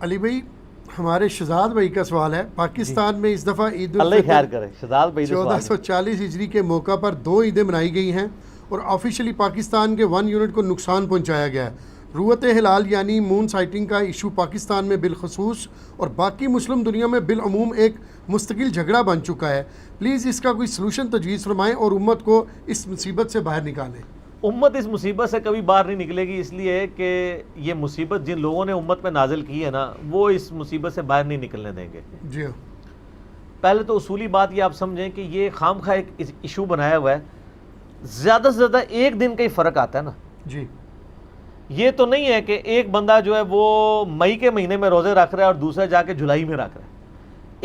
علی بھائی ہمارے شہزاد بھائی کا سوال ہے، پاکستان میں اس دفعہ عید اللہ خیر کرے شہزاد بھائی 1440 ہجری کے موقع پر 2 عیدیں منائی گئی ہیں اور آفیشلی پاکستان کے 1 یونٹ کو نقصان پہنچایا گیا ہے۔ رویت ہلال یعنی مون سائٹنگ کا ایشو پاکستان میں بالخصوص اور باقی مسلم دنیا میں بالعموم ایک مستقل جھگڑا بن چکا ہے۔ پلیز اس کا کوئی سلوشن تجویز فرمائیں اور امت کو اس مصیبت سے باہر نکالیں۔ امت اس مصیبت سے کبھی باہر نہیں نکلے گی، اس لیے کہ یہ مصیبت جن لوگوں نے امت پہ نازل کی ہے نا، وہ اس مصیبت سے باہر نہیں نکلنے دیں گے۔ جی ہاں، پہلے تو اصولی بات یہ آپ سمجھیں کہ یہ خام خواہ ایک ایشو بنایا ہوا ہے، زیادہ سے زیادہ ایک دن کا ہی فرق آتا ہے نا۔ جی یہ تو نہیں ہے کہ ایک بندہ جو ہے وہ مئی کے مہینے میں روزے رکھ رہا ہے اور دوسرا جا کے جولائی میں رکھ رہا ہے۔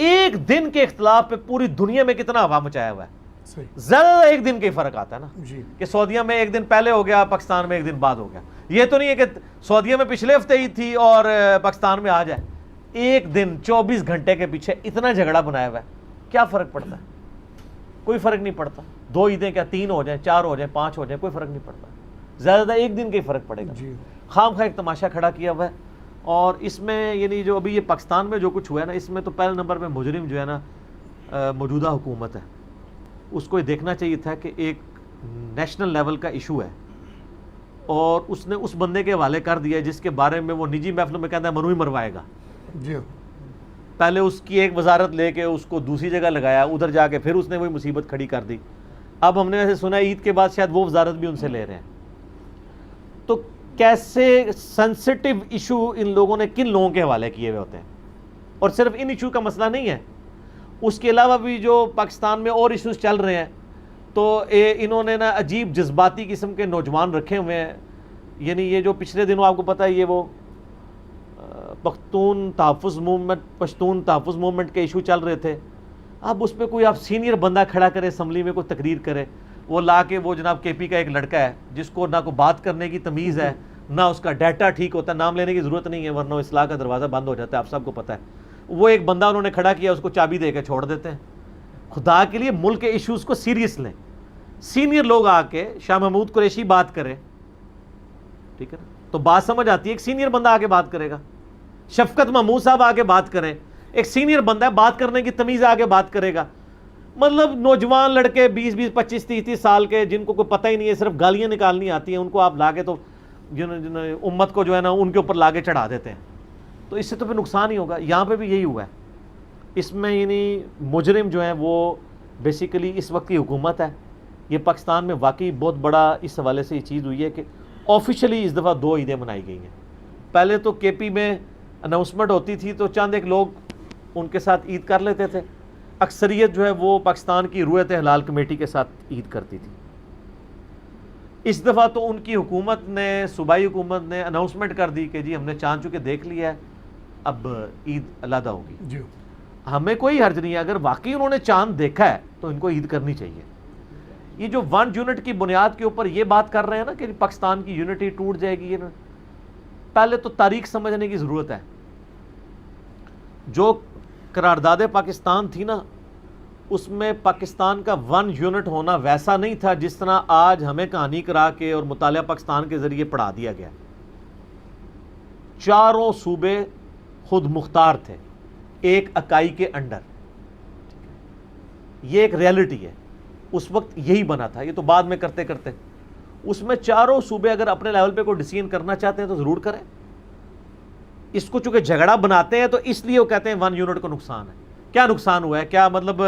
ایک دن کے اختلاف پہ پوری دنیا میں کتنا ہوا مچایا ہوا ہے۔ صحیح، زیادہ ایک دن کا ہی فرق آتا ہے نا، جی کہ سعودیہ میں ایک دن پہلے ہو گیا، پاکستان میں ایک دن بعد ہو گیا۔ یہ تو نہیں ہے کہ سعودیہ میں پچھلے ہفتے ہی تھی اور پاکستان میں آ جائے۔ ایک دن 24 گھنٹے کے پیچھے اتنا جھگڑا بنایا ہوا ہے، کیا فرق پڑتا ہے؟ کوئی فرق نہیں پڑتا۔ 2 عیدیں کیا 3 ہو جائیں، 4 ہو جائیں، 5 ہو جائیں، کوئی فرق نہیں پڑتا۔ زیادہ زیادہ ایک دن کا ہی فرق پڑے گا۔ جی خام خواہ ایک تماشا کھڑا کیا ہوا ہے، اور اس میں یعنی جو ابھی یہ پاکستان میں جو کچھ ہوا ہے نا، اس میں تو پہلے نمبر پہ مجرم جو ہے نا موجودہ حکومت ہے۔ اس کو یہ دیکھنا چاہیے تھا کہ ایک نیشنل لیول کا ایشو ہے اور اس نے اس بندے کے حوالے کر دیا جس کے بارے میں وہ نجی محفلوں میں کہتا ہے منو ہی مروائے گا۔ جی ہاں، پہلے اس کی ایک وزارت لے کے اس کو دوسری جگہ لگایا، ادھر جا کے پھر اس نے وہی مصیبت کھڑی کر دی۔ اب ہم نے ایسے سنا عید کے بعد شاید وہ وزارت بھی ان سے لے رہے ہیں۔ تو کیسے سینسٹیو ایشو ان لوگوں نے کن لوگوں کے حوالے کیے ہوئے ہوتے ہیں، اور صرف ان ایشو کا مسئلہ نہیں ہے، اس کے علاوہ بھی جو پاکستان میں اور ایشوز چل رہے ہیں، تو انہوں نے نا عجیب جذباتی قسم کے نوجوان رکھے ہوئے ہیں۔ یعنی یہ جو پچھلے دنوں آپ کو پتہ ہے یہ وہ پشتون تحفظ موومنٹ کے ایشو چل رہے تھے، اب اس پہ کوئی آپ سینئر بندہ کھڑا کرے اسمبلی میں، کوئی تقریر کرے، وہ لا کے وہ جناب کے پی کا ایک لڑکا ہے جس کو نہ کوئی بات کرنے کی تمیز ہے، نہ اس کا ڈیٹا ٹھیک ہوتا ہے، نام لینے کی ضرورت نہیں ہے ورنہ اصلاح کا دروازہ بند ہو جاتا ہے، آپ سب کو پتہ ہے۔ وہ ایک بندہ انہوں نے کھڑا کیا، اس کو چابی دے کے چھوڑ دیتے ہیں۔ خدا کے لیے ملک کے ایشوز کو سیریس لیں، سینئر لوگ آ کے شاہ محمود قریشی بات کرے، ٹھیک ہے نا، تو بات سمجھ آتی ہے۔ ایک سینئر بندہ آ کے بات کرے گا، شفقت محمود صاحب آ کے بات کریں، ایک سینئر بندہ ہے، بات کرنے کی تمیز آ کے بات کرے گا۔ مطلب نوجوان لڑکے 20 25 30 سال کے جن کو کوئی پتہ ہی نہیں ہے، صرف گالیاں نکالنی آتی ہیں، ان کو آپ لا کے تو امت کو جو ہے نا ان کے اوپر لا کے چڑھا دیتے ہیں، تو اس سے تو پھر نقصان ہی ہوگا۔ یہاں پہ بھی یہی ہوا ہے۔ اس میں یعنی مجرم جو ہیں وہ بیسیکلی اس وقت کی حکومت ہے۔ یہ پاکستان میں واقعی بہت بڑا اس حوالے سے یہ چیز ہوئی ہے کہ آفیشلی اس دفعہ 2 عیدیں منائی گئی ہیں۔ پہلے تو کے پی میں اناؤنسمنٹ ہوتی تھی تو چند ایک لوگ ان کے ساتھ عید کر لیتے تھے، اکثریت جو ہے وہ پاکستان کی رویت ہلال کمیٹی کے ساتھ عید کرتی تھی۔ اس دفعہ تو ان کی حکومت نے، صوبائی حکومت نے اناؤنسمنٹ کر دی کہ جی ہم نے چاند چکے دیکھ لیا ہے، اب عید علیحدہ ہوگی۔ جی ہمیں کوئی حرج نہیں ہے، اگر واقعی انہوں نے چاند دیکھا ہے تو ان کو عید کرنی چاہیے۔ یہ جو 1 یونٹ کی بنیاد کے اوپر یہ بات کر رہے ہیں نا کہ پاکستان کی یونٹی ٹوٹ جائے گی، پہلے تو تاریخ سمجھنے کی ضرورت ہے۔ جو قرارداد پاکستان تھی نا، اس میں پاکستان کا 1 یونٹ ہونا ویسا نہیں تھا جس طرح آج ہمیں کہانی کرا کے اور مطالعہ پاکستان کے ذریعے پڑھا دیا گیا۔ 4 صوبے خود مختار تھے ایک اکائی کے انڈر، یہ ایک ریالٹی ہے۔ اس وقت یہی بنا تھا، یہ تو بعد میں کرتے کرتے اس میں 4 صوبے اگر اپنے لیول پہ کوئی ڈیسیژن کرنا چاہتے ہیں تو ضرور کریں۔ اس کو چونکہ جھگڑا بناتے ہیں تو اس لیے وہ کہتے ہیں 1 یونٹ کو نقصان ہے۔ کیا نقصان ہوا ہے؟ کیا مطلب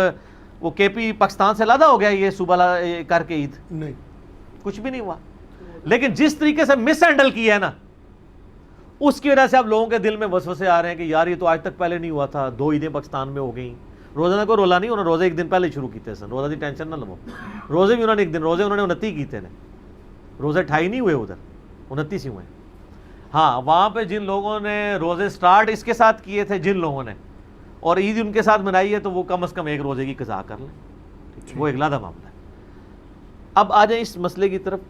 وہ کے پی پاکستان سے علیحدہ ہو گیا یہ صوبہ کر کے عید؟ نہیں، کچھ بھی نہیں ہوا، لیکن جس طریقے سے مس ہینڈل کیا ہے نا، اس کی وجہ سے اب لوگوں کے دل میں وسوسے آ رہے ہیں کہ یار یہ تو آج تک پہلے نہیں ہوا تھا، 2 عیدیں پاکستان میں ہو گئیں۔ روزہ نہ کوئی رولا نہیں، انہوں نے روزے ایک دن پہلے شروع کیتے سن، روزہ دی ٹینشن نہ لو۔ روزے بھی انہوں نے ایک دن، روزے انہوں نے 29 کیتے ہیں، روزے 28 نہیں ہوئے، ادھر 29 ہی ہوئے۔ ہاں، وہاں پہ جن لوگوں نے روزے سٹارٹ اس کے ساتھ کیے تھے، جن لوگوں نے، اور عید ان کے ساتھ منائی ہے، تو وہ کم از کم 1 روزے کی قضا کر لیں، وہ ایک علیحدہ معاملہ ہے۔ اب آ جائیں اس مسئلے کی طرف۔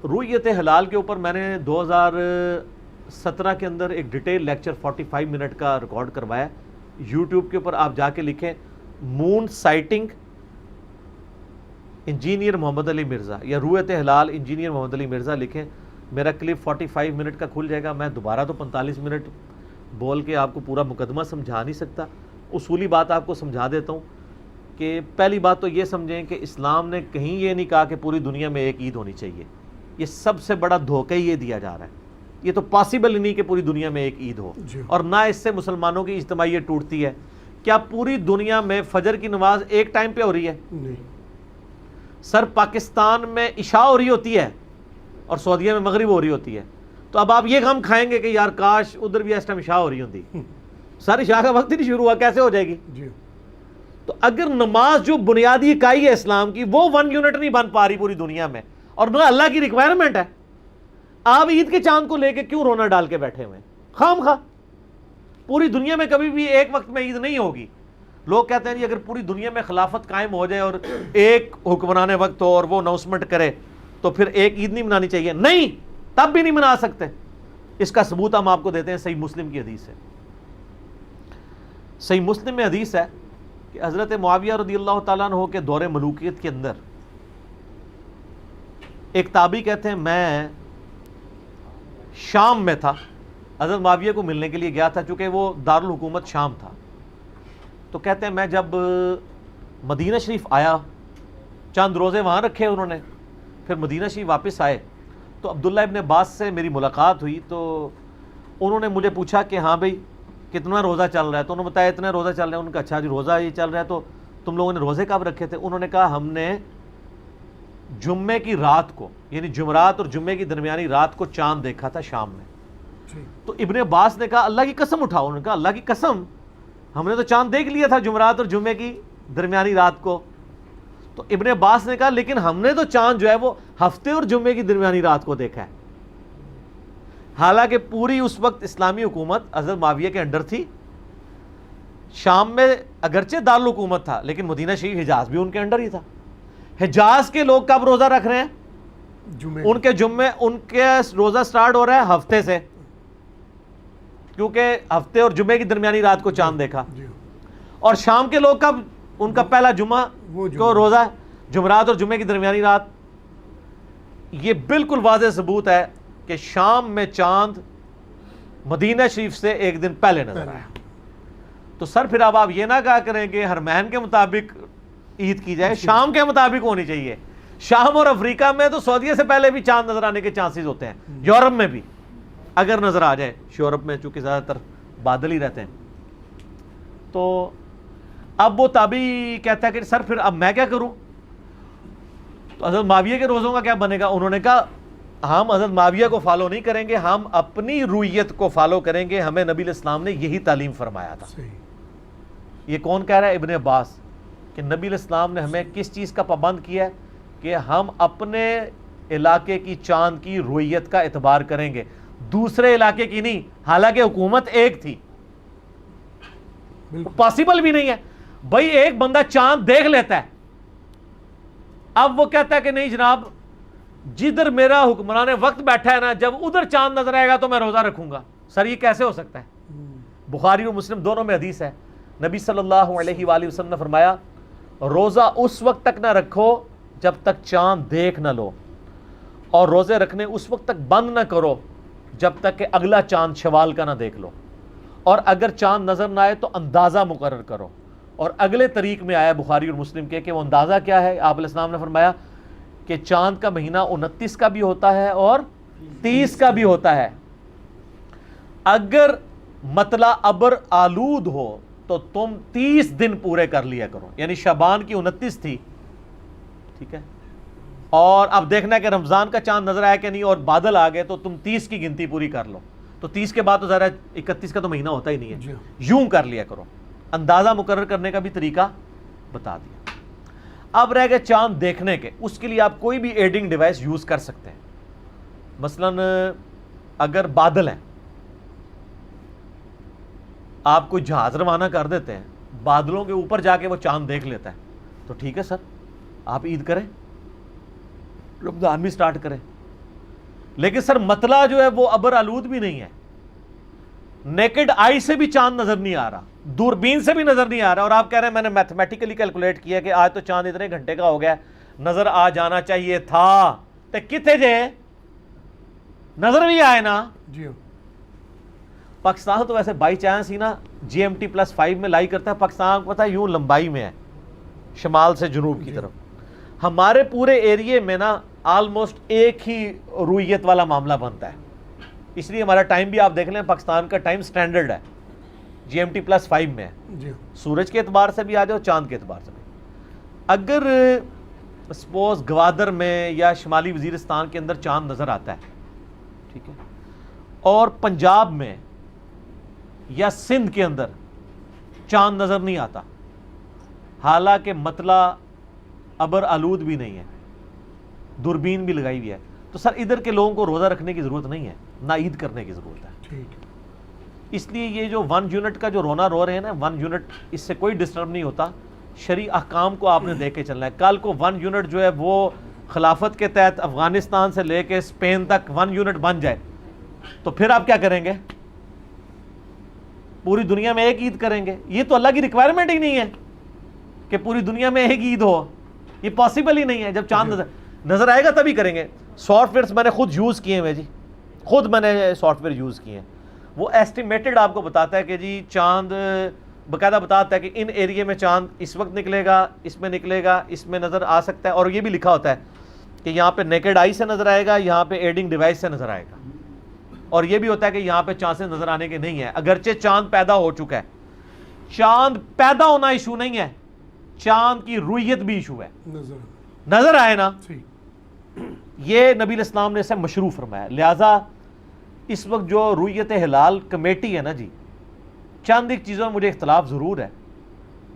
رویت ہلال کے اوپر میں نے 2017 کے اندر ایک ڈیٹیل لیکچر 45 منٹ کا ریکارڈ کروایا، یوٹیوب کے اوپر آپ جا کے لکھیں مون سائٹنگ انجینئر محمد علی مرزا یا رویت ہلال انجینئر محمد علی مرزا لکھیں، میرا کلپ 45 منٹ کا کھل جائے گا۔ میں دوبارہ تو 45 منٹ بول کے آپ کو پورا مقدمہ سمجھا نہیں سکتا. اصولی بات آپ کو سمجھا دیتا ہوں کہ پہلی بات تو یہ سمجھیں کہ اسلام نے کہیں یہ نہیں کہا کہ پوری دنیا میں ایک عید ہونی چاہیے. یہ سب سے بڑا دھوکہ یہ دیا جا رہا ہے. یہ تو پاسبل ہی نہیں کہ پوری دنیا میں ایک عید ہو, اور نہ اس سے مسلمانوں کی اجتماعیت ٹوٹتی ہے. کیا پوری دنیا میں فجر کی نماز ایک ٹائم پہ ہو رہی ہے؟ سر پاکستان میں عشاء ہو رہی ہوتی ہے اور سعودیہ میں مغرب ہو رہی ہوتی ہے. تو اب آپ یہ غم کھائیں گے کہ یار کاش ادھر بھی اس ٹائم عشاء ہو رہی ہوتی. سر عشاء کا وقت ہی نہیں شروع ہوا, کیسے ہو جائے گی؟ تو اگر نماز جو بنیادی اکائی ہے اسلام کی وہ 1 یونٹ نہیں بن پا رہی پوری دنیا میں, اور نہ اللہ کی ریکوائرمنٹ ہے, آپ عید کے چاند کو لے کے کیوں رونا ڈال کے بیٹھے ہوئے خام خواہ؟ پوری دنیا میں کبھی بھی ایک وقت میں عید نہیں ہوگی. لوگ کہتے ہیں جی اگر پوری دنیا میں خلافت قائم ہو جائے اور ایک حکمران وقت ہو اور وہ اناؤنسمنٹ کرے تو پھر ایک عید نہیں منانی چاہیے. نہیں, تب بھی نہیں منا سکتے. اس کا ثبوت ہم آپ کو دیتے ہیں صحیح مسلم کی حدیث ہے. صحیح مسلم میں حدیث ہے کہ حضرت معاویہ رضی اللہ تعالیٰ عنہ کے دور ملوکیت کے اندر ایک تابعی کہتے ہیں میں شام میں تھا, حضرت معاویہ کو ملنے کے لیے گیا تھا چونکہ وہ دارالحکومت شام تھا. تو کہتے ہیں میں جب مدینہ شریف آیا, چند روزے وہاں رکھے انہوں نے, پھر مدینہ شریف واپس آئے تو عبداللہ ابن عباس سے میری ملاقات ہوئی. تو انہوں نے مجھے پوچھا کہ ہاں بھئی کتنا روزہ چل رہا ہے؟ تو انہوں نے بتایا اتنے روزہ چل رہے ہیں. انہوں نے کہا اچھا جی روزہ یہ چل رہا ہے, تو تم لوگوں نے روزے کب رکھے تھے؟ انہوں نے کہا ہم نے جمعے کی رات کو, یعنی جمعرات اور جمعے کی درمیانی رات کو چاند دیکھا تھا شام میں. تو ابن عباس نے کہا اللہ کی قسم اٹھاؤ. انہوں نے کہا اللہ کی قسم ہم نے تو چاند دیکھ لیا تھا جمعرات اور جمعے کی درمیانی رات کو. تو ابن عباس نے کہا لیکن ہم نے تو چاند جو ہے وہ ہفتے اور جمعے کی درمیانی رات کو دیکھا ہے. حالانکہ پوری اس وقت اسلامی حکومت حضرت معاویہ کے انڈر تھی. شام میں اگرچہ دارالحکومت تھا لیکن مدینہ شریف حجاز بھی ان کے انڈر ہی تھا. حجاز کے لوگ کب روزہ رکھ رہے ہیں؟ ان کے روزہ سٹارٹ ہو رہا ہے ہفتے سے, کیونکہ ہفتے اور جمعے کی درمیانی رات کو چاند دیکھا. اور شام کے لوگ کب, ان کا پہلا جمعہ کو روزہ ہے, جمعرات اور جمعے کی درمیانی رات. یہ بالکل واضح ثبوت ہے کہ شام میں چاند مدینہ شریف سے ایک دن پہلے نظر آیا. تو سر پھر اب آپ یہ نہ کہا کریں کہ حرمین کے مطابق عید کی جائے, شام کے مطابق ہونی چاہیے. شام اور افریقہ میں تو سعودیہ سے پہلے بھی چاند نظر آنے کے چانسز ہوتے ہیں, یورپ میں بھی اگر نظر آ جائے. یورپ میں چونکہ زیادہ تر بادل ہی رہتے ہیں. تو اب وہ تابعی کہتا ہے کہ سر پھر اب میں کیا کروں؟ تو حضرت معاویہ کے روزوں کا کیا بنے گا؟ انہوں نے کہا ہم حضرت معاویہ کو فالو نہیں کریں گے, ہم اپنی رویت کو فالو کریں گے. ہمیں نبی علیہ السلام نے یہی تعلیم فرمایا تھا. یہ کون کہہ رہا ہے؟ ابن عباس, کہ نبی علیہ السلام نے ہمیں کس چیز کا پابند کیا ہے کہ ہم اپنے علاقے کی چاند کی رویت کا اعتبار کریں گے, دوسرے علاقے کی نہیں. حالانکہ حکومت ایک تھی, پاسبل بھی نہیں ہے بھائی ایک بندہ چاند دیکھ لیتا ہے, اب وہ کہتا ہے کہ نہیں جناب جدھر میرا حکمران وقت بیٹھا ہے نا, جب ادھر چاند نظر آئے گا تو میں روزہ رکھوں گا. سر یہ کیسے ہو سکتا ہے؟ بخاری اور مسلم دونوں میں حدیث ہے. نبی صلی اللہ علیہ وآلہ وسلم نے فرمایا روزہ اس وقت تک نہ رکھو جب تک چاند دیکھ نہ لو, اور روزے رکھنے اس وقت تک بند نہ کرو جب تک کہ اگلا چاند شوال کا نہ دیکھ لو, اور اگر چاند نظر نہ آئے تو اندازہ مقرر کرو. اور اگلے طریق میں آیا بخاری اور مسلم کے کہ وہ اندازہ کیا ہے؟ آپ علیہ السلام نے فرمایا کہ چاند کا مہینہ 29 کا بھی ہوتا ہے اور 30 کا بھی ہوتا ہے. اگر مطلع ابر آلود ہو تو تم 30 دن پورے کر لیا کرو. یعنی شعبان کی 29 تھی, ٹھیک ہے, اور اب دیکھنا ہے کہ رمضان کا چاند نظر آیا کہ نہیں اور بادل آ گئے تو تم 30 کی گنتی پوری کر لو. تو 30 کے بعد تو ذرا 31 کا تو مہینہ ہوتا ہی نہیں ہے, یوں کر لیا کرو. اندازہ مقرر کرنے کا بھی طریقہ بتا دیا. اب رہ گئے چاند دیکھنے کے, اس کے لیے آپ کوئی بھی ایڈنگ ڈیوائس یوز کر سکتے ہیں. مثلا اگر بادل ہیں, آپ کوئی جہاز روانہ کر دیتے ہیں, بادلوں کے اوپر جا کے وہ چاند دیکھ لیتا ہے, تو ٹھیک ہے سر آپ عید کریں, رمضان بھی سٹارٹ کریں. لیکن سر مطلع جو ہے وہ ابر آلود بھی نہیں ہے, نیکڈ آئی سے بھی چاند نظر نہیں آ رہا, دوربین سے بھی نظر نہیں آ رہا, اور آپ کہہ رہے ہیں میں نے میتھمیٹیکلی کیلکولیٹ کیا کہ آج تو چاند اتنے گھنٹے کا ہو گیا, نظر آ جانا چاہیے تھا. تو کتنے جے نظر بھی آئے نا. پاکستان تو ویسے بائی چانس ہی نا GMT+5 میں لائی کرتا ہے. پاکستان کو پتہ ہے یوں لمبائی میں ہے شمال سے جنوب کی طرف. ہمارے پورے ایریے میں نا آلموسٹ ایک ہی رویت والا معاملہ بنتا ہے. اس لیے ہمارا ٹائم بھی آپ دیکھ لیں, پاکستان کا ٹائم سٹینڈرڈ ہے, GMT+5 میں ہے. سورج کے اعتبار سے بھی آ جاؤ, چاند کے اعتبار سے بھی. اگر سپوز گوادر میں یا شمالی وزیرستان کے اندر چاند نظر آتا ہے, ٹھیک ہے, اور پنجاب میں یا سندھ کے اندر چاند نظر نہیں آتا, حالانکہ مطلع ابر آلود بھی نہیں ہے, دوربین بھی لگائی ہوئی ہے, تو سر ادھر کے لوگوں کو روزہ رکھنے کی ضرورت نہیں ہے, نہ عید کرنے کی ضرورت ہے. اس لیے یہ جو 1 یونٹ کا جو رونا رو رہے ہیں نا, 1 یونٹ اس سے کوئی ڈسٹرب نہیں ہوتا. شرعی احکام کو آپ نے دیکھ کے چلنا ہے. کل کو 1 یونٹ جو ہے وہ خلافت کے تحت افغانستان سے لے کے اسپین تک 1 یونٹ بن جائے تو پھر آپ کیا کریں گے؟ پوری دنیا میں ایک عید کریں گے. یہ تو اللہ کی ریکوائرمنٹ ہی نہیں ہے کہ پوری دنیا میں ایک عید ہو, یہ پاسبل ہی نہیں ہے. جب چاند نظر آئے گا تبھی کریں گے. سافٹ ویئرس میں نے خود یوز کیے ہیں جی, خود میں نے سافٹ ویئر یوز کیے ہیں. وہ ایسٹیمیٹڈ آپ کو بتاتا ہے کہ جی چاند باقاعدہ بتاتا ہے کہ ان ایریے میں چاند اس وقت نکلے گا, اس میں نکلے گا, اس میں نظر آ سکتا ہے. اور یہ بھی لکھا ہوتا ہے کہ یہاں پہ نیکڈ آئی سے نظر آئے گا, یہاں پہ ایڈنگ ڈیوائس سے نظر آئے گا. اور یہ بھی ہوتا ہے کہ یہاں پہ چاند سے نظر آنے کے نہیں ہے, اگرچہ چاند پیدا ہو چکا ہے. چاند پیدا ہونا ایشو نہیں ہے, چاند کی رویت بھی ایشو ہے. نظر آئے نا, یہ نبی الاسلام نے اسے مشروع فرمایا. لہٰذا اس وقت جو رویت ہلال کمیٹی ہے نا جی, چند ایک چیزوں میں مجھے اختلاف ضرور ہے.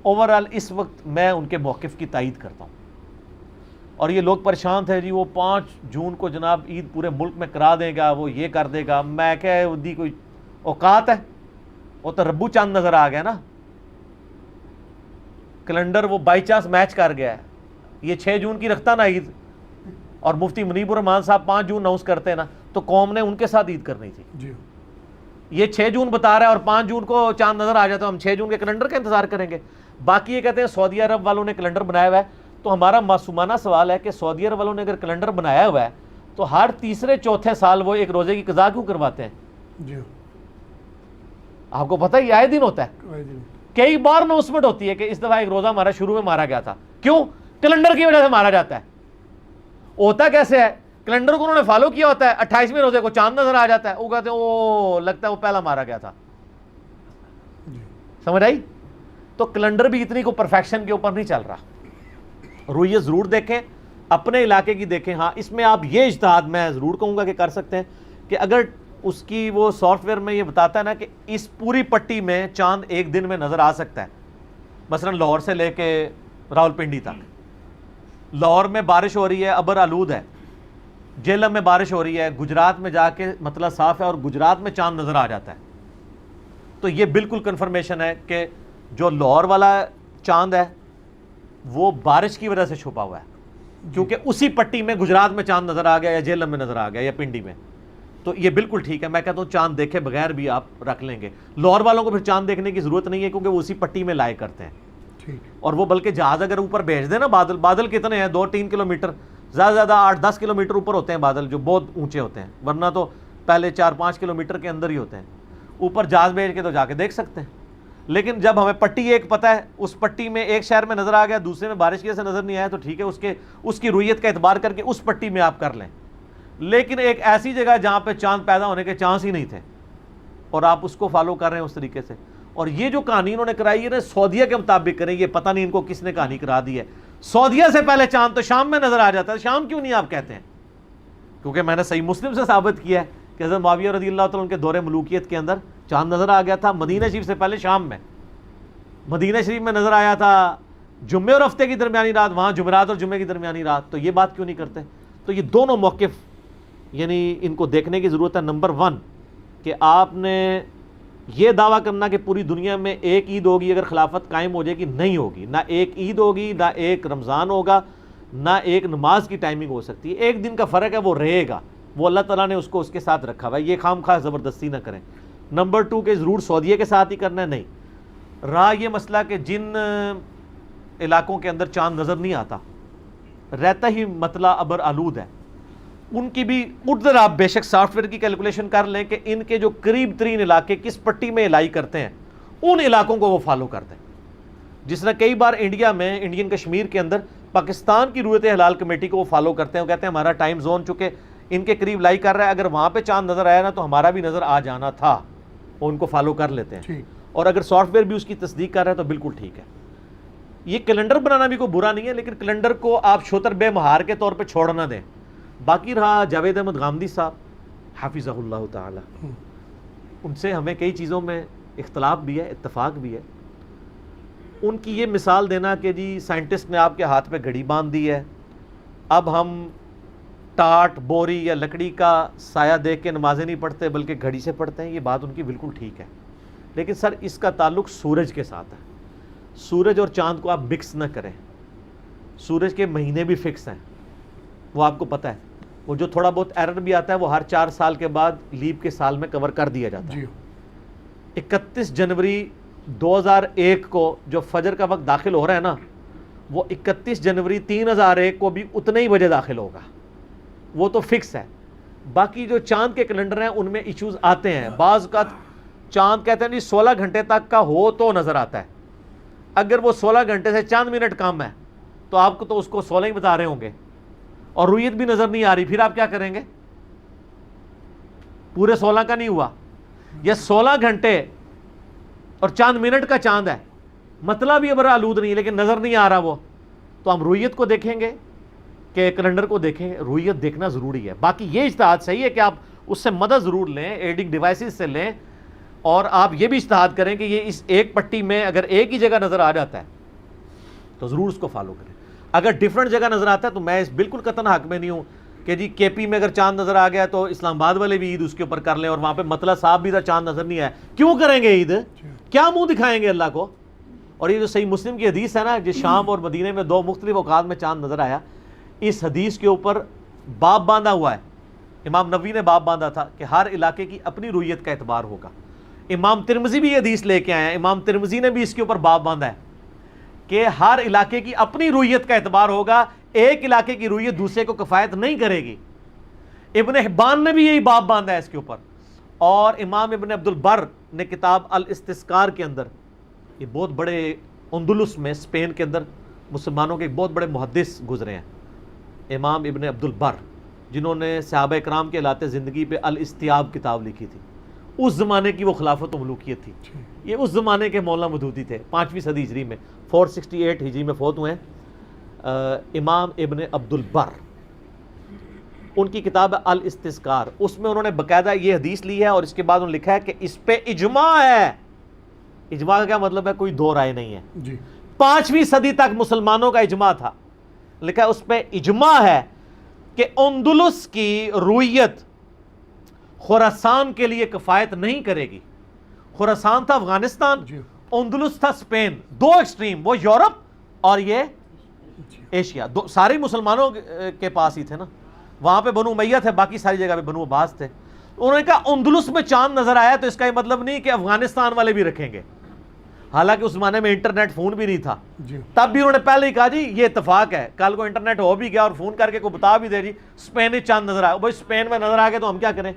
اوورال اس وقت میں ان کے موقف کی تائید کرتا ہوں. اور یہ لوگ پریشان تھے جی وہ 5 جون کو جناب عید پورے ملک میں کرا دے گا, وہ یہ کر دے گا. میں کہ دی کوئی اوقات ہے, وہ تو ربو چاند نظر آ گیا نا, کیلنڈر وہ بائی چانس میچ کر گیا ہے. یہ 6 جون کی رکھتا نا عید, اور مفتی منیب الرحمان صاحب 5 جون اناؤنس کرتے نا, تو قوم نے ان کے ساتھ عید کرنی تھی. یہ 6 جون بتا رہا ہے اور 5 جون کو چاند نظر آ جاتا, ہم 6 جون کے کیلنڈر کا انتظار کریں گے. باقی یہ کہتے ہیں سعودی عرب والوں نے کیلنڈر بنایا ہوا ہے. تو ہمارا معصومانہ سوال ہے کہ سعودی عرب والوں نے اگر کیلنڈر بنایا ہوا ہے تو ہر تیسرے چوتھے سال وہ ایک روزے کی قضا کیوں کرواتے ہیں؟ آپ کو پتہ ہی آئے دن ہوتا ہے, کئی بار اناؤنسمنٹ ہوتی ہے کہ اس دفعہ ایک روزہ ہمارا شروع میں مارا گیا تھا. کیوں؟ کیلنڈر کی وجہ سے مارا جاتا ہے. ہوتا کیسے ہے؟ کیلنڈر کو انہوں نے فالو کیا ہوتا ہے, 28ویں روزے کو چاند نظر آ جاتا ہے, وہ کہتے ہیں وہ لگتا ہے وہ پہلا مارا گیا تھا. سمجھ آئی؟ تو کیلنڈر بھی اتنی کو پرفیکشن کے اوپر نہیں چل رہا. رویت ضرور دیکھیں, اپنے علاقے کی دیکھیں. ہاں اس میں آپ یہ اجتہاد میں ضرور کہوں گا کہ کر سکتے ہیں کہ اگر اس کی وہ سافٹ ویئر میں یہ بتاتا ہے نا کہ اس پوری پٹی میں چاند ایک دن میں نظر آ سکتا ہے, مثلا لاہور سے لے کے راولپنڈی تک. لاہور میں بارش ہو رہی ہے, ابر آلود ہے. جیلم میں بارش ہو رہی ہے, گجرات میں جا کے مطلع صاف ہے اور گجرات میں چاند نظر آ جاتا ہے. تو یہ بالکل کنفرمیشن ہے کہ جو لاہور والا چاند ہے وہ بارش کی وجہ سے چھپا ہوا ہے, کیونکہ اسی پٹی میں گجرات میں چاند نظر آ گیا یا جیلم میں نظر آ گیا یا پنڈی میں. تو یہ بالکل ٹھیک ہے. میں کہتا ہوں چاند دیکھے بغیر بھی آپ رکھ لیں گے. لاہور والوں کو پھر چاند دیکھنے کی ضرورت نہیں ہے کیونکہ وہ اسی پٹی میں لائے کرتے ہیں. اور وہ بلکہ جہاز اگر اوپر بھیج دیں نا, بادل کتنے ہیں, 2-3 کلومیٹر, زیادہ زیادہ 8-10 کلومیٹر اوپر ہوتے ہیں بادل, جو بہت اونچے ہوتے ہیں, ورنہ تو پہلے 4-5 کلومیٹر کے اندر ہی ہوتے ہیں. اوپر جہاز بھیج کے تو جا کے دیکھ سکتے ہیں. لیکن جب ہمیں پٹی ایک پتہ ہے, اس پٹی میں ایک شہر میں نظر آ گیا, دوسرے میں بارش کی وجہ سے نظر نہیں آیا, تو ٹھیک ہے, اس کی رویت کا اعتبار کر کے اس پٹی میں آپ کر لیں. لیکن ایک ایسی جگہ جہاں پہ چاند پیدا ہونے کے چانس ہی نہیں تھے اور آپ اس کو فالو کر رہے ہیں اس طریقے سے. اور یہ جو کہانی انہوں نے کرائی ہے سعودیہ کے مطابق کریں, یہ پتہ نہیں ان کو کس نے کہانی کرا دی ہے. سعودیہ سے پہلے چاند تو شام میں نظر آ جاتا ہے. شام کیوں نہیں آپ کہتے ہیں؟ کیونکہ میں نے صحیح مسلم سے ثابت کیا ہے کہ حضرت معاویہ رضی اللہ تعالیٰ کے دور ملوکیت کے اندر چاند نظر آ گیا تھا مدینہ شریف سے پہلے شام میں. مدینہ شریف میں نظر آیا تھا جمعے اور ہفتے کی درمیانی رات, وہاں جمعرات اور جمعے کی درمیانی رات. تو یہ بات کیوں نہیں کرتے؟ تو یہ دونوں موقف یعنی ان کو دیکھنے کی ضرورت ہے. نمبر 1 کہ آپ نے یہ دعویٰ کرنا کہ پوری دنیا میں ایک عید ہوگی اگر خلافت قائم ہو جائے گی, نہیں ہوگی. نہ ایک عید ہوگی, نہ ایک رمضان ہوگا, نہ ایک نماز کی ٹائمنگ ہو سکتی ہے. ایک دن کا فرق ہے, وہ رہے گا, وہ اللہ تعالیٰ نے اس کو اس کے ساتھ رکھا ہوا ہے. یہ خام خواہ زبردستی نہ کریں. نمبر 2 کہ ضرور سعودیہ کے ساتھ ہی کرنا ہے, نہیں. رہا یہ مسئلہ کہ جن علاقوں کے اندر چاند نظر نہیں آتا, رہتا ہی مطلع ابر آلود ہے, ان کی بھی ادھر آپ بے شک سافٹ ویئر کی کیلکولیشن کر لیں کہ ان کے جو قریب ترین علاقے کس پٹی میں الائی کرتے ہیں ان علاقوں کو وہ فالو کرتے ہیں. جس طرح کئی بار انڈیا میں انڈین کشمیر کے اندر پاکستان کی رویت ہلال کمیٹی کو وہ فالو کرتے ہیں. وہ کہتے ہیں ہمارا ٹائم زون چونکہ ان کے قریب لائی کر رہا ہے, اگر وہاں پہ چاند نظر آیا نا تو ہمارا بھی نظر آ جانا تھا, وہ ان کو فالو کر لیتے ہیں. اور اگر سافٹ ویئر بھی اس کی تصدیق کر رہا ہے تو بالکل ٹھیک ہے. یہ کیلنڈر بنانا بھی کوئی برا نہیں ہے, لیکن کیلنڈر کو آپ شوتر بے مہار کے طور پہ چھوڑ نہ دیں. باقی رہا جاوید احمد غامدی صاحب حافظہ اللہ تعالی, ان سے ہمیں کئی چیزوں میں اختلاف بھی ہے, اتفاق بھی ہے. ان کی یہ مثال دینا کہ جی سائنٹسٹ نے آپ کے ہاتھ پہ گھڑی باندھ دی ہے, اب ہم ٹاٹ بوری یا لکڑی کا سایہ دیکھ کے نمازیں نہیں پڑھتے بلکہ گھڑی سے پڑھتے ہیں, یہ بات ان کی بالکل ٹھیک ہے. لیکن سر اس کا تعلق سورج کے ساتھ ہے. سورج اور چاند کو آپ مکس نہ کریں. سورج کے مہینے بھی فکس ہیں, وہ آپ کو پتہ ہے. وہ جو تھوڑا بہت ایرر بھی آتا ہے وہ ہر 4 سال کے بعد لیپ کے سال میں کور کر دیا جاتا ہے. 31 جنوری 2001 کو جو فجر کا وقت داخل ہو رہا ہے نا, وہ 31 جنوری 3001 کو بھی اتنے ہی بجے داخل ہوگا, وہ تو فکس ہے. باقی جو چاند کے کیلنڈر ہیں ان میں ایشوز آتے ہیں. بعض کا چاند کہتے ہیں جی 16 گھنٹے تک کا ہو تو نظر آتا ہے. اگر وہ 16 گھنٹے سے چند منٹ کم ہے تو آپ کو تو اس کو 16 ہی بتا رہے ہوں گے, اور رویت بھی نظر نہیں آ رہی, پھر آپ کیا کریں گے؟ پورے 16 کا نہیں ہوا, یا 16 گھنٹے اور چاند منٹ کا چاند ہے, مطلب یہ برا آلود نہیں لیکن نظر نہیں آ رہا وہ, تو ہم رویت کو دیکھیں گے کہ کیلنڈر کو دیکھیں گے. رویت دیکھنا ضروری ہے. باقی یہ اجتہاد صحیح ہے کہ آپ اس سے مدد ضرور لیں, ایڈنگ ڈیوائسز سے لیں, اور آپ یہ بھی اجتہاد کریں کہ یہ اس ایک پٹی میں اگر ایک ہی جگہ نظر آ جاتا ہے تو ضرور اس کو فالو کریں. اگر ڈیفرنٹ جگہ نظر آتا ہے تو میں اس بالکل قطعاً حق میں نہیں ہوں کہ جی کے پی میں اگر چاند نظر آ گیا تو اسلام آباد والے بھی عید اس کے اوپر کر لیں, اور وہاں پہ مطلع صاحب بھی چاند نظر نہیں آیا, کیوں کریں گے عید؟ کیا منہ دکھائیں گے اللہ کو؟ اور یہ جو صحیح مسلم کی حدیث ہے نا, جس شام اور مدینے میں 2 مختلف اوقات میں چاند نظر آیا, اس حدیث کے اوپر باب باندھا ہوا ہے. امام نووی نے باب باندھا تھا کہ ہر علاقے کی اپنی رویت کا اعتبار ہوگا. امام ترمذی بھی یہ حدیث لے کے آئے ہیں, امام ترمذی نے بھی اس کے اوپر باب باندھا ہے کہ ہر علاقے کی اپنی رویت کا اعتبار ہوگا, ایک علاقے کی رویت دوسرے کو کفایت نہیں کرے گی. ابن حبان نے بھی یہی باب باندھا ہے اس کے اوپر. اور امام ابن عبد البر نے کتاب الاستذکار کے اندر, یہ بہت بڑے اندلس میں اسپین کے اندر مسلمانوں کے ایک بہت بڑے محدث گزرے ہیں, امام ابن عبد البر, جنہوں نے صحابہ اکرام کے حالات زندگی پہ الاستیاب کتاب لکھی تھی. اس زمانے کی وہ خلافت و ملوکیت تھی. یہ اس زمانے کے مولانا مودودی تھے, 5ویں صدی ہجری میں, 468 ہجری میں فوت ہوئے ہیں. امام ابن عبد البر, ان کی کتاب ہے الاستذکار, اس میں انہوں نے باقاعدہ یہ حدیث لی ہے اور اس کے بعد انہوں نے لکھا ہے کہ اس پہ اجماع ہے. اجماع کا کیا مطلب ہے؟ کوئی دو رائے نہیں ہے. 5ویں صدی تک مسلمانوں کا اجماع تھا. لکھا ہے اس پہ اجماع ہے کہ اندلس کی رویت خراسان کے لیے کفایت نہیں کرے گی. خراسان تھا افغانستان, اندلس تھا اسپین, 2 ایکسٹریم, وہ یورپ اور یہ ایشیا, سارے مسلمانوں کے پاس ہی تھے نا. وہاں پہ بنو امیہ تھے, باقی ساری جگہ پہ بنو عباس تھے. انہوں نے کہا اندلس میں چاند نظر آیا تو اس کا یہ مطلب نہیں کہ افغانستان والے بھی رکھیں گے. حالانکہ اس زمانے میں انٹرنیٹ فون بھی نہیں تھا, تب بھی انہوں نے پہلے ہی کہا جی یہ اتفاق ہے, کل کو انٹرنیٹ ہو بھی گیا اور فون کر کے کوئی بتا بھی دے جی اسپین چاند نظر آیا, بھائی اسپین میں نظر آ گیا تو ہم کیا کریں.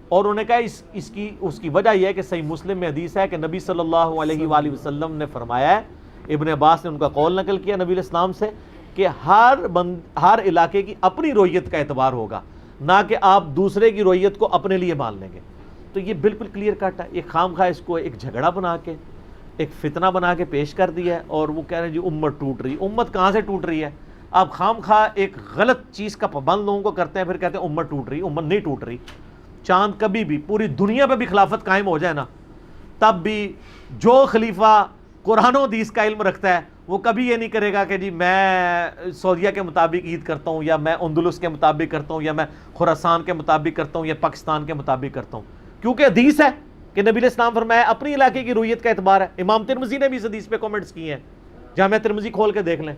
اور انہوں نے کہا اس کی وجہ یہ ہے کہ صحیح مسلم میں حدیث ہے کہ نبی صلی اللہ علیہ وآلہ وسلم نے فرمایا ہے, ابن عباس نے ان کا قول نقل کیا نبی علیہ السلام سے, کہ ہر علاقے کی اپنی رویت کا اعتبار ہوگا, نہ کہ آپ دوسرے کی رویت کو اپنے لیے مان لیں گے. تو یہ بالکل کلیئر کٹ ہے. یہ خام خواہ اس کو ایک جھگڑا بنا کے, ایک فتنہ بنا کے پیش کر دیا ہے, اور وہ کہہ رہے ہیں جی امت ٹوٹ رہی. امت کہاں سے ٹوٹ رہی ہے؟ آپ خام خواہ ایک غلط چیز کا پابند لوگوں کو کرتے ہیں, پھر کہتے ہیں امت ٹوٹ رہی. امت نہیں ٹوٹ رہی. چاند کبھی بھی پوری دنیا پہ بھی خلافت قائم ہو جائے نا, تب بھی جو خلیفہ قرآن و حدیث کا علم رکھتا ہے وہ کبھی یہ نہیں کرے گا کہ جی میں سعودیہ کے مطابق عید کرتا ہوں, یا میں اندلس کے مطابق کرتا ہوں, یا میں خراسان کے مطابق کرتا ہوں, یا پاکستان کے مطابق کرتا ہوں. کیونکہ حدیث ہے کہ نبی علیہ السلام فرمایا اپنی علاقے کی رویت کا اعتبار ہے. امام ترمذی نے بھی اس حدیث پہ کامنٹس کیے ہیں, جامعہ ترمذی کھول کے دیکھ لیں,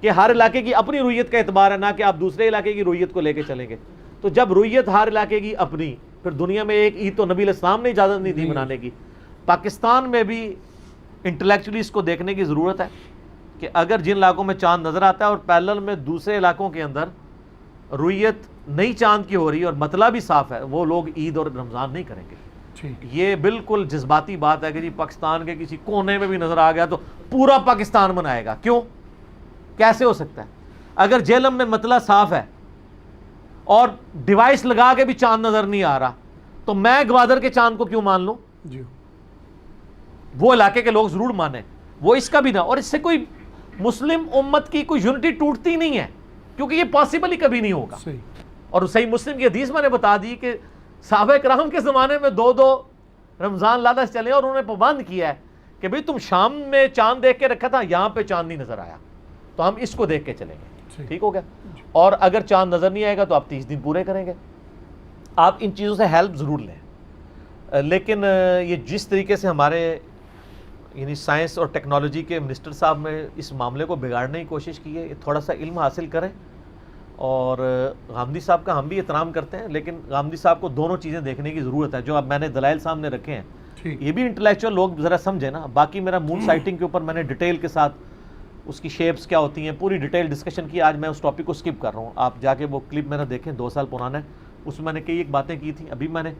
کہ ہر علاقے کی اپنی رویت کا اعتبار ہے, نہ کہ آپ دوسرے علاقے کی رویت کو لے کے چلیں گے. تو جب رویت ہر علاقے کی اپنی, پھر دنیا میں ایک عید تو نبی علیہ السلام نے اجازت نہیں دی منانے کی. پاکستان میں بھی انٹلیکچولی اس کو دیکھنے کی ضرورت ہے کہ اگر جن علاقوں میں چاند نظر آتا ہے اور پیرلل میں دوسرے علاقوں کے اندر رویت نئی چاند کی ہو رہی ہے اور مطلب بھی صاف ہے، وہ لوگ عید اور رمضان نہیں کریں گے. یہ بالکل جذباتی بات ہے کہ جی پاکستان کے کسی کونے میں بھی نظر آ گیا تو پورا پاکستان منائے گا. کیوں؟ کیسے ہو سکتا ہے؟ اگر جہلم میں مطلب صاف ہے اور ڈیوائس لگا کے بھی چاند نظر نہیں آ رہا تو میں گوادر کے چاند کو کیوں مان لوں؟ وہ علاقے کے لوگ ضرور مانیں، وہ اس کا بھی نہ. اور اس سے کوئی مسلم امت کی کوئی یونٹی ٹوٹتی نہیں ہے، کیونکہ یہ پاسبل ہی کبھی نہیں ہوگا. اور صحیح مسلم کی حدیث میں نے بتا دی کہ صحابہ کرام کے زمانے میں 2 رمضان لادا سے چلے اور انہوں نے پابند کیا ہے کہ بھئی تم شام میں چاند دیکھ کے رکھا تھا، یہاں پہ چاند نہیں نظر آیا تو ہم اس کو دیکھ کے چلیں گے. ٹھیک ہو گیا؟ اور اگر چاند نظر نہیں آئے گا تو آپ 30 دن پورے کریں گے. آپ ان چیزوں سے ہیلپ ضرور لیں. لیکن یہ جس طریقے سے ہمارے یعنی سائنس اور ٹیکنالوجی کے منسٹر صاحب نے اس معاملے کو بگاڑنے کی کوشش کی ہے، تھوڑا سا علم حاصل کریں. اور غامدی صاحب کا ہم بھی احترام کرتے ہیں، لیکن غامدی صاحب کو دونوں چیزیں دیکھنے کی ضرورت ہے. جو اب میں نے دلائل سامنے رکھے ہیں یہ بھی انٹلیکچوئل لوگ ذرا سمجھیں نا. باقی میرا مون سائٹنگ کے اوپر میں نے ڈیٹیل کے ساتھ اس کی شیپس کیا ہوتی ہیں پوری ڈیٹیل ڈسکشن کی. آج میں اس ٹاپک کو سکپ کر رہا ہوں، آپ جا کے وہ کلپ میں نے دیکھیں 2 سال پرانا ہے، اس میں میں نے کئی ایک باتیں کی تھیں، ابھی میں نے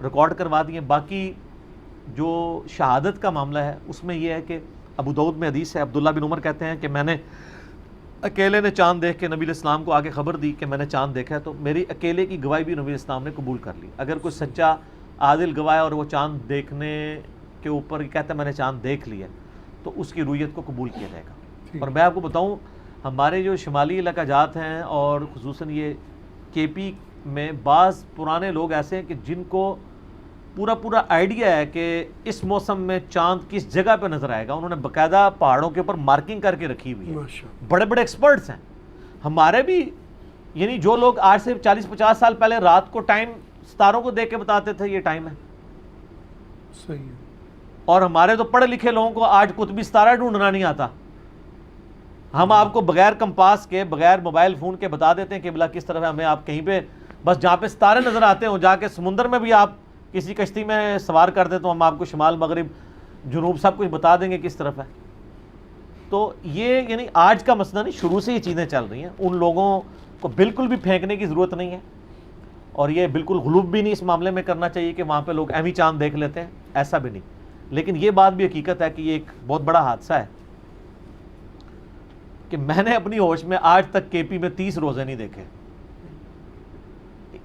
ریکارڈ کروا دی ہیں. باقی جو شہادت کا معاملہ ہے اس میں یہ ہے کہ ابو داؤد میں حدیث ہے، عبداللہ بن عمر کہتے ہیں کہ میں نے اکیلے نے چاند دیکھ کے نبی علیہ السلام کو آگے خبر دی کہ میں نے چاند دیکھا ہے، تو میری اکیلے کی گواہی بھی نبی علیہ السلام نے قبول کر لی. اگر کوئی سچا عادل گواہ ہے اور وہ چاند دیکھنے کے اوپر کہتا ہے میں نے چاند دیکھ لیا تو اس کی رویت کو قبول کیا جائے گا. اور میں آپ کو بتاؤں ہمارے جو شمالی علاقہ جات ہیں اور خصوصاً یہ کے پی میں بعض پرانے لوگ ایسے ہیں کہ جن کو پورا آئیڈیا ہے کہ اس موسم میں چاند کس جگہ پہ نظر آئے گا. انہوں نے باقاعدہ پہاڑوں کے اوپر مارکنگ کر کے رکھی ہوئی ہے، بڑے بڑے ایکسپرٹس ہیں. ہمارے بھی یعنی جو لوگ آج سے 40-50 سال پہلے رات کو ٹائم ستاروں کو دیکھ کے بتاتے تھے یہ ٹائم ہے، صحیح ہے. اور ہمارے تو پڑھے لکھے لوگوں کو آج قطبی ستارہ ڈھونڈنا نہیں آتا. ہم آپ کو بغیر کمپاس کے بغیر موبائل فون کے بتا دیتے ہیں کہ بلا کس طرف ہے. ہمیں آپ کہیں پہ بس جہاں پہ ستارے نظر آتے ہیں جا کے سمندر میں بھی آپ کسی کشتی میں سوار کر دیں تو ہم آپ کو شمال مغرب جنوب سب کچھ بتا دیں گے کس طرف ہے. تو یہ یعنی آج کا مسئلہ نہیں، شروع سے یہ چیزیں چل رہی ہیں. ان لوگوں کو بالکل بھی پھینکنے کی ضرورت نہیں ہے اور یہ بالکل غلوب بھی نہیں اس معاملے میں کرنا چاہیے کہ وہاں پہ لوگ ایویں چاند دیکھ لیتے ہیں، ایسا بھی نہیں. لیکن یہ بات بھی حقیقت ہے کہ یہ ایک بہت بڑا حادثہ ہے کہ میں نے اپنی ہوش میں آج تک کے پی میں 30 روزے نہیں دیکھے.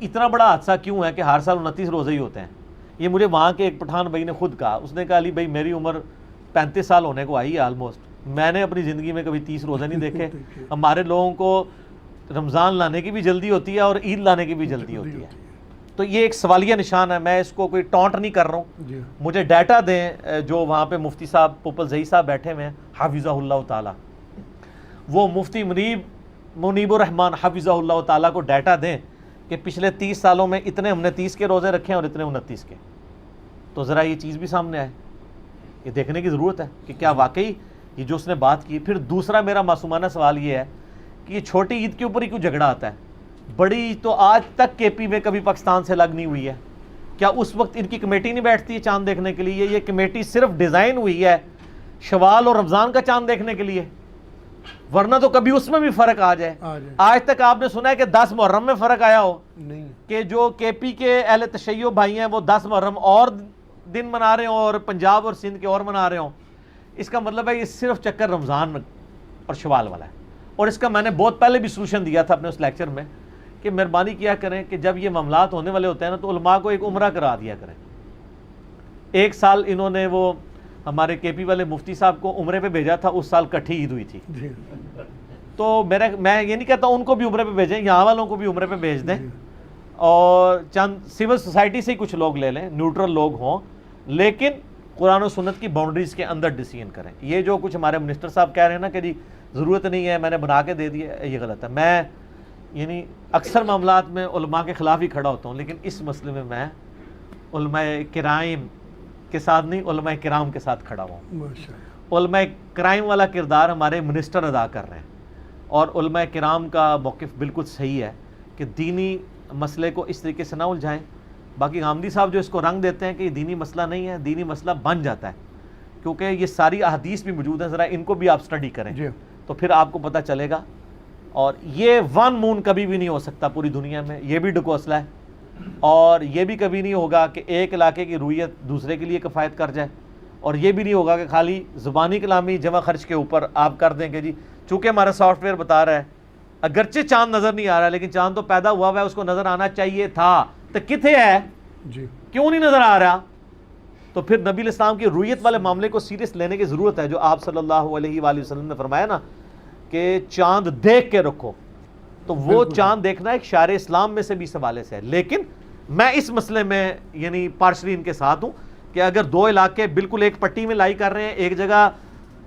اتنا بڑا حادثہ کیوں ہے کہ ہر سال 29 روزے ہی ہوتے ہیں؟ یہ مجھے وہاں کے ایک پٹھان بھائی نے خود کہا. اس نے کہا علی بھائی میری عمر 35 سال ہونے کو آئی ہے آلموسٹ، میں نے اپنی زندگی میں کبھی 30 روزے نہیں دیکھے. ہمارے لوگوں کو رمضان لانے کی بھی جلدی ہوتی ہے اور عید لانے کی بھی جلدی ہوتی ہے. تو یہ ایک سوالیہ نشان ہے. میں اس کو کوئی ٹونٹ نہیں کر رہا ہوں. مجھے ڈیٹا دیں جو وہاں پہ مفتی صاحب پوپل زئی صاحب بیٹھے ہوئے ہیں حافظہ اللہ تعالیٰ، وہ مفتی منیب الرحمان حافظہ اللہ تعالیٰ کو ڈیٹا دیں کہ پچھلے 30 سالوں میں اتنے ہم نے 30 کے روزے رکھے ہیں اور اتنے 29 کے. تو ذرا یہ چیز بھی سامنے آئے، یہ دیکھنے کی ضرورت ہے کہ کیا واقعی یہ جو اس نے بات کی. پھر دوسرا میرا معصومانہ سوال یہ ہے کہ یہ چھوٹی عید کے اوپر ہی کیوں جھگڑا آتا ہے؟ بڑی عید تو آج تک کے پی میں کبھی پاکستان سے لگ نہیں ہوئی ہے. کیا اس وقت ان کی کمیٹی نہیں بیٹھتی ہے چاند دیکھنے کے لیے؟ یہ کمیٹی صرف ڈیزائن ہوئی ہے شوال اور رمضان کا چاند دیکھنے کے لیے، ورنہ تو کبھی اس میں بھی فرق آ جائے. آج تک آپ نے سنا ہے کہ 10 محرم میں فرق آیا ہو؟ نہیں. کہ جو کے پی کے اہل تشیع بھائی ہیں وہ 10 محرم اور دن منا رہے ہوں اور پنجاب اور سندھ کے اور منا رہے ہوں. اس کا مطلب ہے یہ صرف چکر رمضان اور شوال والا ہے. اور اس کا میں نے بہت پہلے بھی سولوشن دیا تھا اپنے اس لیکچر میں کہ مہربانی کیا کریں کہ جب یہ معاملات ہونے والے ہوتے ہیں نا تو علماء کو ایک عمرہ کرا دیا کریں. ایک سال انہوں نے وہ ہمارے کے پی والے مفتی صاحب کو عمرے پہ بھیجا تھا، اس سال کٹھی عید ہوئی تھی. تو میں یہ نہیں کہتا ان کو بھی عمرے پہ بھیجیں، یہاں والوں کو بھی عمرے پہ بھیج دیں اور چند سول سوسائٹی سے ہی کچھ لوگ لے لیں، نیوٹرل لوگ ہوں، لیکن قرآن و سنت کی باؤنڈریز کے اندر ڈیسیژن کریں. یہ جو کچھ ہمارے منسٹر صاحب کہہ رہے ہیں نا کہ جی ضرورت نہیں ہے میں نے بنا کے دے دیا، یہ غلط ہے. میں یعنی اکثر معاملات میں علماء کے خلاف ہی کھڑا ہوتا ہوں، لیکن اس مسئلے میں علماء کرائم کے ساتھ نہیں، علماء کرام کے ساتھ کھڑا ہوں. علماء کرائم والا کردار ہمارے منسٹر ادا کر رہے ہیں اور علماء کرام کا موقف بالکل صحیح ہے کہ دینی مسئلے کو اس طریقے سے نہ الجھائیں. باقی غامدی صاحب جو اس کو رنگ دیتے ہیں کہ یہ دینی مسئلہ نہیں ہے، دینی مسئلہ بن جاتا ہے کیونکہ یہ ساری احادیث بھی موجود ہیں. ذرا ان کو بھی آپ سٹڈی کریں تو پھر آپ کو پتہ چلے گا اور یہ ون مون کبھی بھی نہیں ہو سکتا پوری دنیا میں، یہ بھی ڈکوسلا ہے، اور یہ بھی کبھی نہیں ہوگا کہ ایک علاقے کی رویت دوسرے کے لیے کفایت کر جائے، اور یہ بھی نہیں ہوگا کہ خالی زبانی کلامی جمع خرچ کے اوپر آپ کر دیں کہ جی چونکہ ہمارا سافٹ ویئر بتا رہا ہے اگرچہ چاند نظر نہیں آ رہا لیکن چاند تو پیدا ہوا ہے، اس کو نظر آنا چاہیے تھا، تو کتنے ہے جی کیوں نہیں نظر آ رہا؟ تو پھر نبی الاسلام کی رویت والے معاملے کو سیریس لینے کی ضرورت ہے، جو آپ صلی اللہ علیہ وآلہ وسلم نے فرمایا نا کہ چاند دیکھ کے رکھو، تو وہ چاند دیکھنا ایک شعائر اسلام میں سے بھی حوالے سے ہے۔ لیکن میں اس مسئلے میں یعنی پارشلی ان کے ساتھ ہوں کہ اگر دو علاقے بالکل ایک پٹی میں لائی کر رہے ہیں، ایک جگہ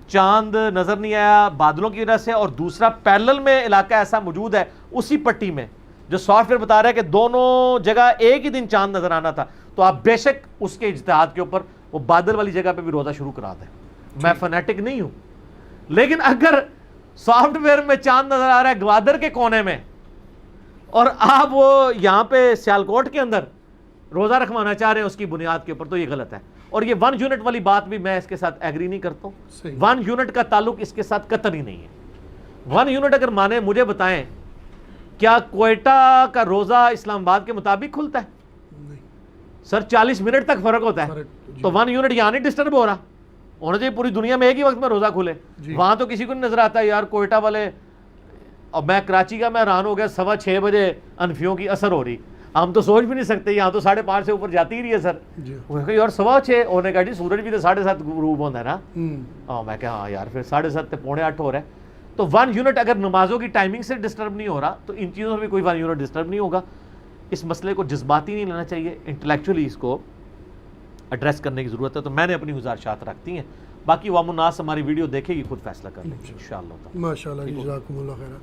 چاند نظر نہیں آیا بادلوں کی وجہ سے اور دوسرا پیرلل میں علاقہ ایسا موجود ہے اسی پٹی میں جو سافٹ ویئر بتا رہا ہے کہ دونوں جگہ ایک ہی دن چاند نظر آنا تھا، تو آپ بے شک اس کے اجتہاد کے اوپر وہ بادل والی جگہ پہ بھی روزہ شروع کرا دیں۔ میں فنیٹک نہیں ہوں، لیکن اگر سافٹ ویئر میں چاند نظر آ رہا ہے گوادر کے کونے میں اور آپ وہ یہاں پہ سیالکوٹ کے اندر روزہ رکھوانا چاہ رہے ہیں اس کی بنیاد کے اوپر، تو یہ غلط ہے۔ اور یہ 1 یونٹ والی بات بھی میں اس کے ساتھ ایگری نہیں کرتا ہوں، 1 یونٹ کا تعلق اس کے ساتھ قطعی نہیں ہے۔ 1 یونٹ اگر مانے، مجھے بتائیں کیا کوئٹہ کا روزہ اسلام آباد کے مطابق کھلتا ہے؟ سر 40 منٹ تک فرق ہوتا ہے، تو 1 یونٹ یہاں نہیں ڈسٹرب ہو رہا، ہونا چاہیے پوری دنیا میں ایک ہی وقت میں روزہ کھلے۔ وہاں تو کسی کو نہیں نظر آتا یار کوئٹہ والے، اور میں کراچی کا میں حیران ہو گیا 6:15 بجے انفیوں کی اثر ہو رہی، ہم تو سوچ بھی نہیں سکتے، یہاں تو 5:30 سے اوپر جاتی ہی رہی ہے سر۔ اور 6:15 ہونے کا جی سورج بھی تو 7:30 غروب ہوتا ہے نا، میں کہا ہاں یار پھر 7:30 سے 7:45 ہو رہا ہے، تو 1 یونٹ اگر نمازوں کی ٹائمنگ سے ڈسٹرب نہیں ہو رہا تو ان چیزوں میں بھی کوئی 1 یونٹ ڈسٹرب نہیں ہوگا۔ اس مسئلے کو جذباتی نہیں لینا چاہیے، انٹلیکچولی اس کو ایڈریس کرنے کی ضرورت ہے۔ تو میں نے اپنی گزارشات رکھتی ہیں، باقی عوام الناس ہماری ویڈیو دیکھے گی، خود فیصلہ کر لیں گے انشاءاللہ۔ ماشاءاللہ، جزاکم اللہ خیر۔